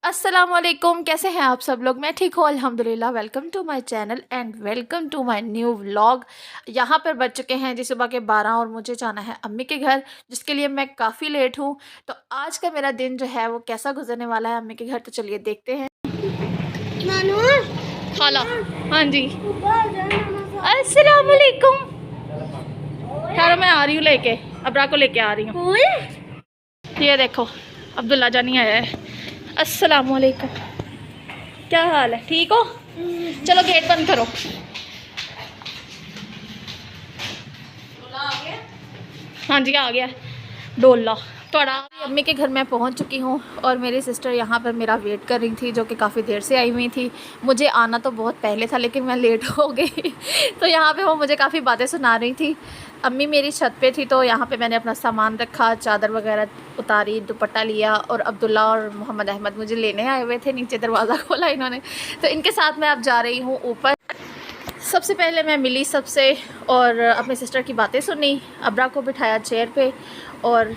अस्सलामुअलैकुम, कैसे हैं आप सब लोग। मैं ठीक हूँ अल्हम्दुलिल्लाह। Welcome to my channel and welcome to my new vlog. यहाँ पर बज चुके हैं जी सुबह के 12 और मुझे जाना है अम्मी के घर, जिसके लिए मैं काफ़ी लेट हूँ। तो आज का मेरा दिन जो है वो कैसा गुजरने वाला है अम्मी के घर, तो चलिए देखते हैं। खाला, हाँ जी, अस्सलामुअलैकुम। खैर मैं आ रही हूँ लेके, अबरा को लेके आ रही हूँ। ये देखो अब्दुल्ला जानी आया है। अस्सलामुअलैकुम, क्या हाल है, ठीक हो? चलो गेट बंद करो। हाँ जी आ गया डोला। थोड़ा अम्मी के घर मैं पहुंच चुकी हूँ और मेरी सिस्टर यहाँ पर मेरा वेट कर रही थी, जो कि काफ़ी देर से आई हुई थी। मुझे आना तो बहुत पहले था लेकिन मैं लेट हो गई तो यहाँ पे वो मुझे काफ़ी बातें सुना रही थी। अम्मी मेरी छत पे थी तो यहाँ पे मैंने अपना सामान रखा, चादर वगैरह उतारी, दुपट्टा लिया और अब्दुल्ला और मोहम्मद अहमद मुझे लेने आए हुए थे। नीचे दरवाज़ा खोला इन्होंने, तो इनके साथ मैं अब जा रही हूँ ऊपर। सबसे पहले मैं मिली सबसे और अपनी सिस्टर की बातें सुनी, अबरा को बिठाया चेयर पे और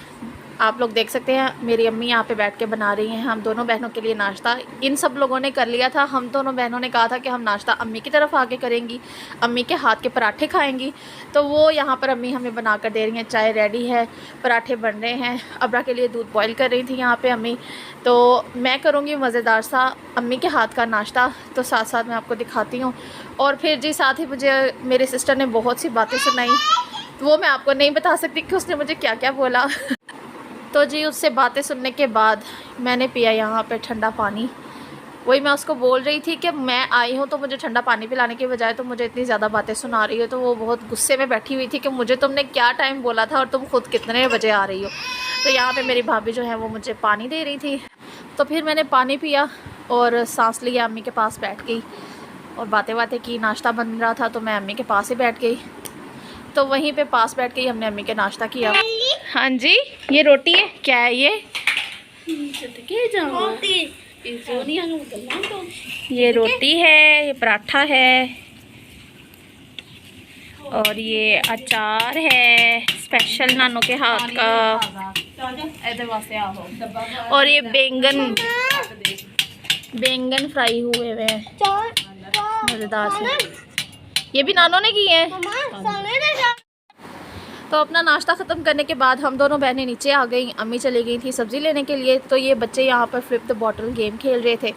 आप लोग देख सकते हैं मेरी अम्मी यहाँ पे बैठ के बना रही हैं हम दोनों बहनों के लिए नाश्ता। इन सब लोगों ने कर लिया था, हम दोनों बहनों ने कहा था कि हम नाश्ता अम्मी की तरफ आके करेंगी, अम्मी के हाथ के पराठे खाएंगी। तो वो यहाँ पर अम्मी हमें बना कर दे रही हैं, चाय रेडी है, पराठे बन रहे हैं। अबरा के लिए दूध बॉयल कर रही थी यहाँ पर अम्मी। तो मैं करूँगी मज़ेदार सा अम्मी के हाथ का नाश्ता, तो साथ साथ मैं आपको दिखाती हूँ। और फिर जी साथ ही मुझे मेरे सिस्टर ने बहुत सी बातें सुनाई, वो मैं आपको नहीं बता सकती कि उसने मुझे क्या क्या बोला तो जी उससे बातें सुनने के बाद मैंने पिया यहाँ पे ठंडा पानी। वही मैं उसको बोल रही थी कि मैं आई हूँ तो मुझे ठंडा पानी पिलाने के बजाय तो मुझे इतनी ज़्यादा बातें सुना रही हो। तो वो बहुत गुस्से में बैठी हुई थी कि मुझे तुमने क्या टाइम बोला था और तुम खुद कितने बजे आ रही हो। तो यहाँ पे मेरी भाभी जो है वो मुझे पानी दे रही थी, तो फिर मैंने पानी पिया और सांस लिया, अम्मी के पास बैठ गई और बातें की। नाश्ता बन रहा था तो मैं अम्मी के पास ही बैठ गई, तो वहीं पे पास बैठ के ही हमने अम्मी के नाश्ता किया। हाँ जी, ये रोटी है, क्या है ये रोटी है, ये पराठा है और ये अचार है स्पेशल नानों के हाथ का, और ये बैंगन फ्राई हुए हुए हैं मज़ेदार से, ये भी नानों ने की है। तो अपना नाश्ता ख़त्म करने के बाद हम दोनों बहनें नीचे आ गई, अम्मी चली गई थी सब्ज़ी लेने के लिए। तो ये बच्चे यहाँ पर फ्लिप द बॉटल गेम खेल रहे थे।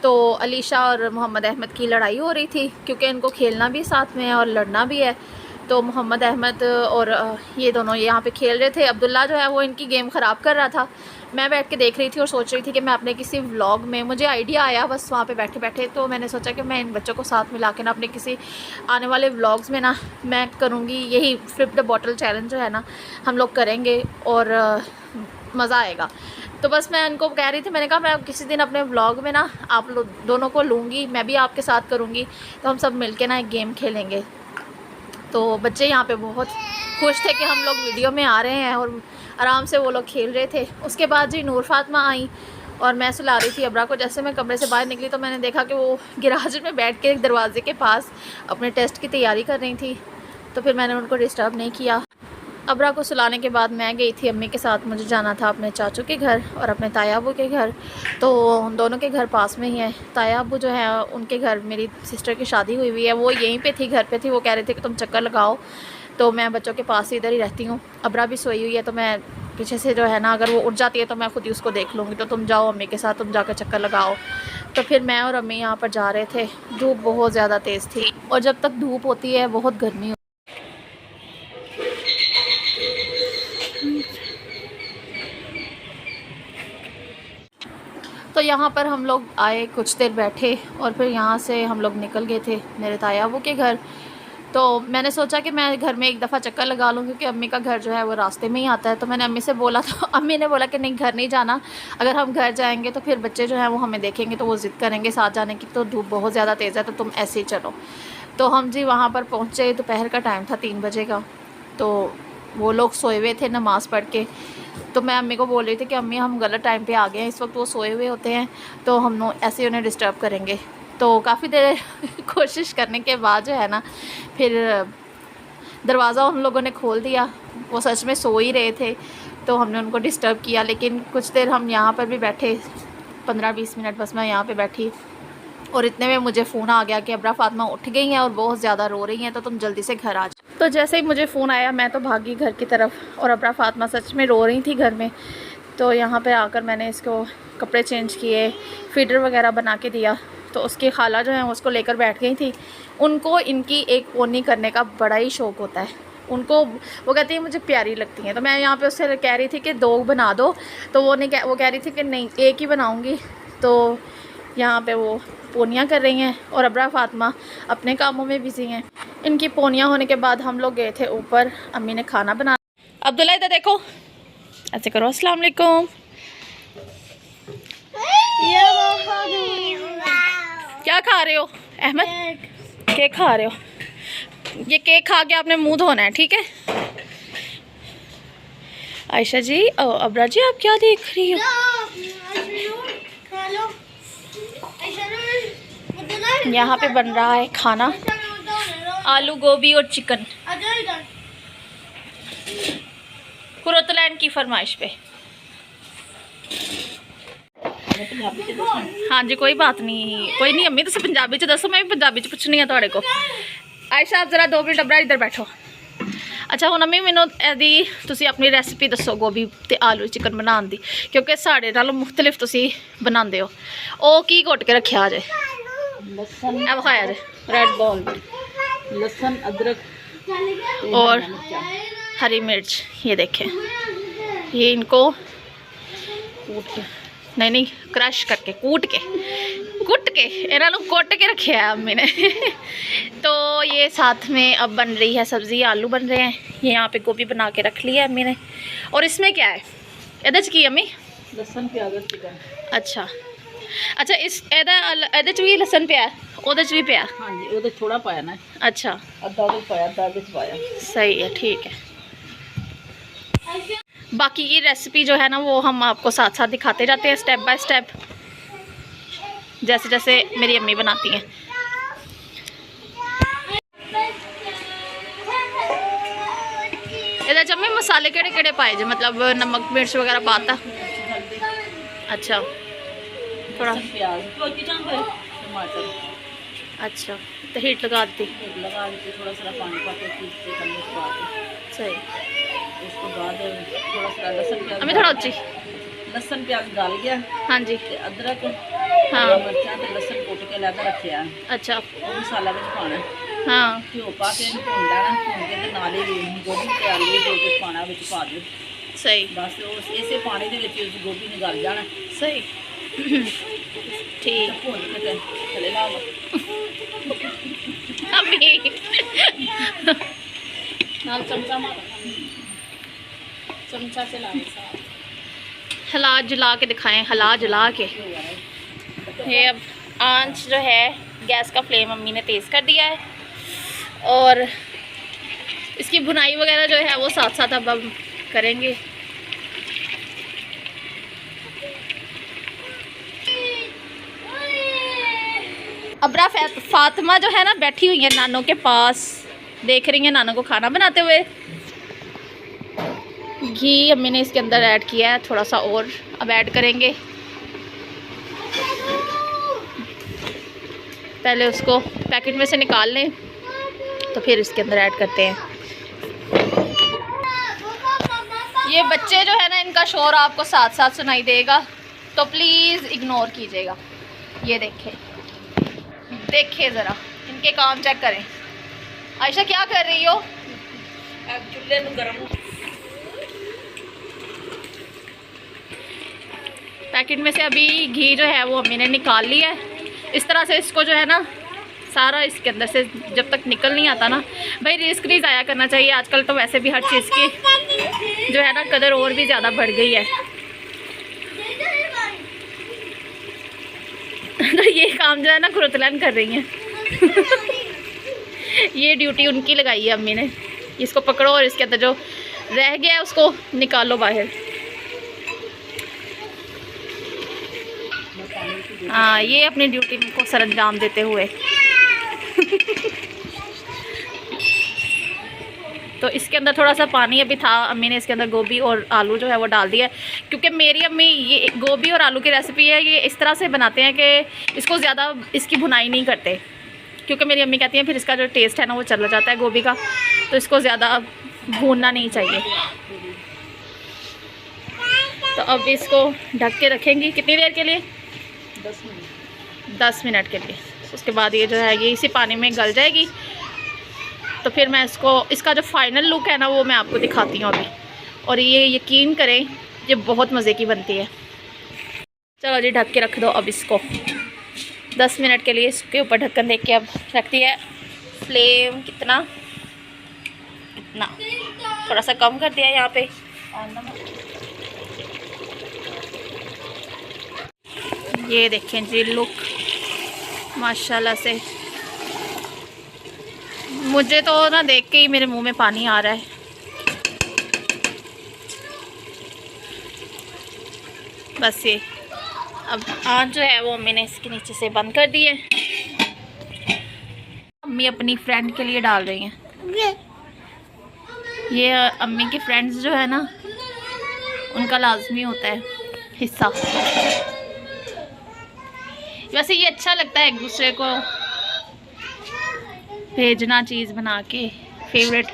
तो अलीशा और मोहम्मद अहमद की लड़ाई हो रही थी क्योंकि इनको खेलना भी साथ में है और लड़ना भी है। तो मोहम्मद अहमद और ये दोनों यहाँ पे खेल रहे थे। अब्दुल्ला जो है वो इनकी गेम ख़राब कर रहा था। मैं बैठ के देख रही थी और सोच रही थी कि मैं अपने किसी व्लॉग में, मुझे आइडिया आया बस वहाँ पे बैठे बैठे, तो मैंने सोचा कि मैं इन बच्चों को साथ मिला के ना अपने किसी आने वाले व्लॉग्स में ना मैं करूँगी यही फ्लिप द बॉटल चैलेंज जो है ना हम लोग करेंगे और मज़ा आएगा। तो बस मैं इनको कह रही थी, मैंने कहा मैं किसी दिन अपने व्लॉग में ना आप लोग दोनों को लूँगी, मैं भी आपके साथ करूँगी, तो हम सब मिल के ना एक गेम खेलेंगे। तो बच्चे यहाँ पे बहुत खुश थे कि हम लोग वीडियो में आ रहे हैं और आराम से वो लोग खेल रहे थे। उसके बाद जी नूर फातिमा आई और मैं सुला रही थी अबरा को। जैसे मैं कमरे से बाहर निकली तो मैंने देखा कि वो गिराज में बैठ के दरवाजे के पास अपने टेस्ट की तैयारी कर रही थी, तो फिर मैंने उनको डिस्टर्ब नहीं किया। अबरा को सुलाने के बाद मैं गई थी अम्मी के साथ, मुझे जाना था अपने चाचू के घर और अपने ताया अबू के घर। तो उन दोनों के घर पास में ही है। ताया अबू जो है उनके घर मेरी सिस्टर की शादी हुई हुई है, वो यहीं पे थी, घर पे थी। वो कह रहे थे कि तुम चक्कर लगाओ, तो मैं बच्चों के पास ही इधर ही रहती हूँ। अबरा भी सोई हुई है तो मैं पीछे से जो है ना, अगर वो उठ जाती है तो मैं खुद ही उसको देख लूँगी। तो तुम जाओ अम्मी के साथ, तुम जाकर चक्कर लगाओ। तो फिर मैं और अम्मी यहाँ पर जा रहे थे। धूप बहुत ज़्यादा तेज़ थी और जब तक धूप होती है बहुत गर्मी। तो यहाँ पर हम लोग आए, कुछ देर बैठे और फिर यहाँ से हम लोग निकल गए थे मेरे ताया अबू के घर। तो मैंने सोचा कि मैं घर में एक दफ़ा चक्कर लगा लूँ क्योंकि अम्मी का घर जो है वो रास्ते में ही आता है। तो मैंने अम्मी से बोला, तो अम्मी ने बोला कि नहीं घर नहीं जाना, अगर हम घर जाएंगे तो फिर बच्चे जो हैं वो हमें देखेंगे तो वो ज़िद करेंगे साथ जाने की, तो धूप बहुत ज़्यादा तेज़ है तो तुम ऐसे ही चलो। तो हम जी वहाँ पर पहुँचे, दोपहर का टाइम था 3 बजे का। तो वो लोग सोए हुए थे नमाज़ पढ़ के। तो मैं अम्मी को बोल रही थी कि अम्मी हम गलत टाइम पे आ गए हैं, इस वक्त वो सोए हुए होते हैं तो हम ऐसे उन्हें डिस्टर्ब करेंगे। तो काफ़ी देर कोशिश करने के बाद जो है ना फिर दरवाज़ा उन लोगों ने खोल दिया। वो सच में सो ही रहे थे तो हमने उनको डिस्टर्ब किया, लेकिन कुछ देर हम यहाँ पर भी बैठे 15-20 मिनट बस मैं यहाँ पे बैठी और इतने में मुझे फ़ोन आ गया कि अब्रा फ़ातिमा उठ गई हैं और बहुत ज़्यादा रो रही हैं, तो तुम जल्दी से घर आ जाओ। तो जैसे ही मुझे फ़ोन आया मैं तो भागी घर की तरफ और अब्रा फ़ातिमा सच में रो रही थी घर में। तो यहाँ पे आकर मैंने इसको कपड़े चेंज किए, फीडर वगैरह बना के दिया। तो उसकी खाला जो है उसको लेकर बैठ गई थी। उनको इनकी एक पोनी करने का बड़ा ही शौक़ होता है उनको, वो कहती है मुझे प्यारी लगती हैं। तो मैं यहाँ पे उससे कह रही थी कि 2 बना दो, तो वो कह रही थी कि नहीं 1 ही बनाऊँगी। तो यहाँ पे वो पोनियाँ कर रही हैं और अब्रा फ़ातिमा अपने कामों में बिज़ी हैं। इनकी पोनियाँ होने के बाद हम लोग गए थे ऊपर, अम्मी ने खाना बना। अब्दुल्ला इधर देखो, ऐसे करो अस्सलाम वालेकुम। क्या खा रहे हो अहमद? केक खा रहे हो? ये केक खा के आपने मुंह धोना है, ठीक है? आयशा जी, अब्रा जी, आप क्या देख रही हो? यहाँ पे बन रहा है खाना, आलू गोभी और चिकन, कुरतलैंड की फरमाइश पे। हाँ जी, कोई बात नहीं, कोई नहीं अम्मी, तुम पंजाबी च दसो, मैं भी पंजाबी च पूछनी है तुहाडे को। आयशा आप जरा 2 मिनट अब्रा इधर बैठो। अच्छा हुण अम्मी मैनू एदी तुसी अपनी रेसिपी दसो गोभी ते आलू चिकन बनाने दी, क्योंकि साढ़े नालों मुख्तलिफ तुसी बनांदे हो। ओ की घुट के रखिया जे? लसन अब खाया जे रेड बॉल, लसन, अदरक और हरी मिर्च। ये देखें, ये इनको कूट के, नहीं क्रश करके, कुट के इन्होंने कुट के रखे है अम्मी ने। तो ये साथ में अब बन रही है सब्ज़ी, आलू बन रहे हैं। ये यहाँ पे गोभी बना के रख लिया है अम्मी ने। और इसमें क्या है एदे च की अम्मी? लसन प्याज चिकन। अच्छा, इस एदे च भी लसन पिया, ओदे च भी पिया? हाँ जी, ओदे थोड़ा पाया ना। अच्छा, अद्धा ओदे पाया, अद्धा ओदे च पाया। सही है, ठीक है। बाकी की रेसिपी जो है ना वो हम आपको साथ साथ दिखाते जाते हैं स्टेप बाय स्टेप, जैसे जैसे मेरी अम्मी बनाती हैं। इधर अम्मी मसाले केड़े केड़े पाए जे, मतलब नमक मिर्च वगैरह पाता? अच्छा, थोड़ा प्याज, टमाटर। अच्छा, तो हीट लगा दी, थोड़ा सा पानी पा के सही। उसके बाद थोड़ा सा लसन प्याज, हमें थोड़ा उच्ची, लसन प्याज डाल गया। हाँ जी, अदरक, हाँ, मिर्चा ते लसन कुट के लगा रखिया। अच्छा, वो मसाला में पाना। हाँ, घ्यो पा के भून लेना, भून के ते नाल ही गोभी ते आलू जो कुछ पाना विच पा दो। सही, बस उस इसे पानी दे विच उस गोभी ने गल जाना। सही, ठीक, भून के ते थले ला लो अम्मी नाल चमचा मार, चमचा से ला, हिला जला के दिखाएं, हिला जला के। ये अब आंच जो है गैस का फ्लेम मम्मी ने तेज़ कर दिया है और इसकी भुनाई वगैरह जो है वो साथ साथ अब हम करेंगे। अब्रा फातिमा जो है ना बैठी हुई है नानों के पास, देख रही है नानों को खाना बनाते हुए। घी अम्मी ने इसके अंदर ऐड किया है थोड़ा सा, और अब ऐड करेंगे। पहले उसको पैकेट में से निकाल लें तो फिर इसके अंदर ऐड करते हैं। ये बच्चे जो है ना इनका शोर आपको साथ साथ सुनाई देगा, तो प्लीज़ इग्नोर कीजिएगा। ये देखिए ज़रा इनके काम चेक करें। आयशा क्या कर रही हो? चूल्हे में गर्म पैकेट में से अभी घी जो है वो अम्मी ने निकाल लिया है। इस तरह से इसको जो है ना सारा इसके अंदर से जब तक निकल नहीं आता ना, भाई रिस्क नहीं ज़ाया करना चाहिए। आजकल तो वैसे भी हर चीज़ की जो है ना कदर और भी ज़्यादा बढ़ गई है। तो ये काम जो है ना कुरतलैन कर रही हैं। ये ड्यूटी उनकी लगाई है अम्मी ने। इसको पकड़ो और इसके अंदर जो रह गया है उसको निकालो बाहर। हाँ, ये अपनी ड्यूटी को सरअंजाम देते हुए तो इसके अंदर थोड़ा सा पानी अभी था, अम्मी ने इसके अंदर गोभी और आलू जो है वो डाल दिया है, क्योंकि मेरी अम्मी ये गोभी और आलू की रेसिपी है, ये इस तरह से बनाते हैं कि इसको ज़्यादा इसकी भुनाई नहीं करते, क्योंकि मेरी अम्मी कहती हैं फिर इसका जो टेस्ट है ना वो चला जाता है गोभी का, तो इसको ज़्यादा भूनना नहीं चाहिए। तो अब इसको ढक के रखेंगी कितनी देर के लिए? 10 मिनट के लिए। उसके बाद ये जो है ये इसी पानी में गल जाएगी, तो फिर मैं इसका जो फाइनल लुक है ना वो मैं आपको दिखाती हूँ अभी। और ये यकीन करें ये बहुत मज़े की बनती है। चलो जी ढक के रख दो अब इसको 10 मिनट के लिए। इसके ऊपर ढक्कन देख के अब रखती है। फ्लेम कितना थोड़ा सा कम कर दिया है यहाँ पे। ये देखें जी लुक माशाल्लाह से, मुझे तो ना देख के ही मेरे मुंह में पानी आ रहा है। बस ये अब आँच जो है वो अम्मी ने इसके नीचे से बंद कर दी है। अम्मी अपनी फ्रेंड के लिए डाल रही हैं। ये अम्मी के फ्रेंड्स जो है ना उनका लाजमी होता है हिस्सा। वैसे ये अच्छा लगता है एक दूसरे को भेजना चीज़ बना के। फेवरेट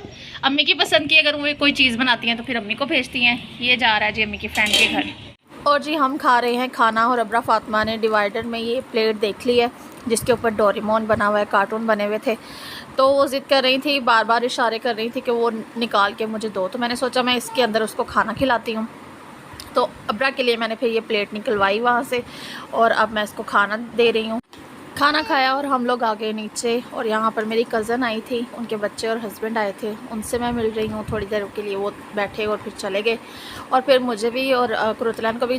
अम्मी की पसंद की अगर वो कोई चीज़ बनाती हैं तो फिर अम्मी को भेजती हैं। ये जा रहा है जी अम्मी की फ्रेंड के घर। और जी हम खा रहे हैं खाना, और अब्रा फातिमा ने डिवाइडर में ये प्लेट देख ली है जिसके ऊपर डोरेमोन बना हुआ है, कार्टून बने हुए थे। तो वो ज़िद कर रही थी, बार बार इशारे कर रही थी कि वो निकाल के मुझे दो। तो मैंने सोचा मैं इसके अंदर उसको खाना खिलाती हूँ। तो अब्रा के लिए मैंने फिर ये प्लेट निकलवाई वहाँ से, और अब मैं इसको खाना दे रही हूँ। खाना खाया और हम लोग आ गए नीचे, और यहाँ पर मेरी कज़न आई थी, उनके बच्चे और हस्बैंड आए थे, उनसे मैं मिल रही हूँ थोड़ी देर के लिए। वो बैठे और फिर चले गए, और फिर मुझे भी और कुरुतलान को भी